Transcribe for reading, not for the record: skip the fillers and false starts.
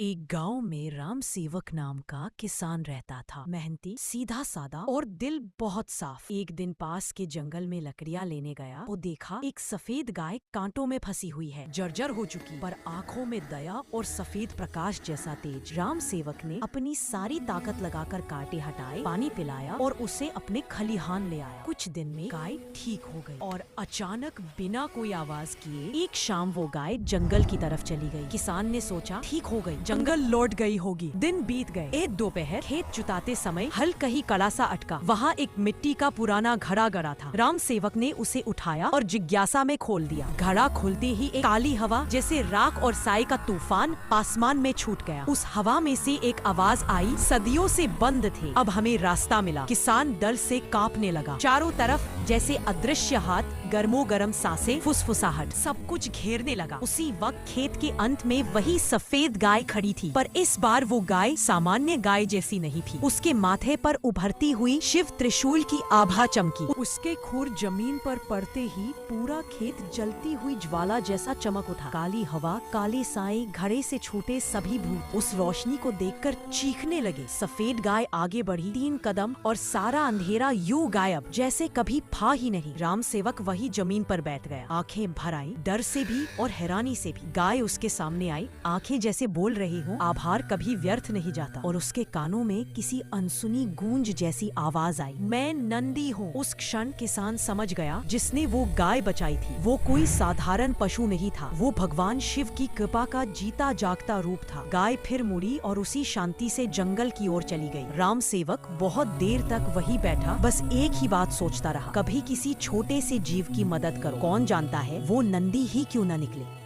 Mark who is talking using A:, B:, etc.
A: एक गांव में राम सेवक नाम का किसान रहता था। मेहनती, सीधा सादा और दिल बहुत साफ। एक दिन पास के जंगल में लकड़ियां लेने गया तो देखा एक सफेद गाय कांटों में फंसी हुई है, जर्जर हो चुकी, पर आंखों में दया और सफेद प्रकाश जैसा तेज। राम सेवक ने अपनी सारी ताकत लगाकर कांटे हटाए, पानी पिलाया और उसे अपने खलिहान ले आया। कुछ दिन में गाय ठीक हो गई और अचानक बिना कोई आवाज किए एक शाम वो गाय जंगल की तरफ चली गई। किसान ने सोचा ठीक हो गई, जंगल लौट गई होगी। दिन बीत गए। एक दोपहर खेत जुताते समय हल कहीं कड़ा सा अटका। वहाँ एक मिट्टी का पुराना घड़ा गड़ा था। राम सेवक ने उसे उठाया और जिज्ञासा में खोल दिया। घड़ा खुलते ही एक काली हवा जैसे राख और साई का तूफान आसमान में छूट गया। उस हवा में से एक आवाज आई, सदियों से बंद थे, अब हमें रास्ता मिला। किसान डर से कांपने लगा। चारों तरफ जैसे अदृश्य हाथ, गर्मो गर्म सांसें, फुसफुसाहट, सब कुछ घेरने लगा। उसी वक्त खेत के अंत में वही सफेद गाय खड़ी थी, पर इस बार वो गाय सामान्य गाय जैसी नहीं थी। उसके माथे पर उभरती हुई शिव त्रिशूल की आभा चमकी। उसके खुर जमीन पर पड़ते ही पूरा खेत जलती हुई ज्वाला जैसा चमक उठा। काली हवा, काले साए, घड़े से छूटे सभी भूत उस रोशनी को देखकर चीखने लगे। सफेद गाय आगे बढ़ी 3 कदम और सारा अंधेरा यूं गायब जैसे कभी था ही नहीं। राम सेवक वही जमीन पर बैठ गया, आंखें भर आई, डर से भी और हैरानी से भी। गाय उसके सामने आई, आंखें जैसे बोल रही हो, आभार कभी व्यर्थ नहीं जाता। और उसके कानों में किसी अनसुनी गूंज जैसी आवाज आई, मैं नंदी हूँ। उस क्षण किसान समझ गया, जिसने वो गाय बचाई थी वो कोई साधारण पशु नहीं था, वो भगवान शिव की कृपा का जीता जागता रूप था। गाय फिर मुड़ी और उसी शांति से जंगल की ओर चली गई। राम सेवक बहुत देर तक वही बैठा, बस एक ही बात सोचता रहा, कभी किसी छोटे से जीव की मदद करो। कौन जानता है वो नंदी ही क्यों न निकले।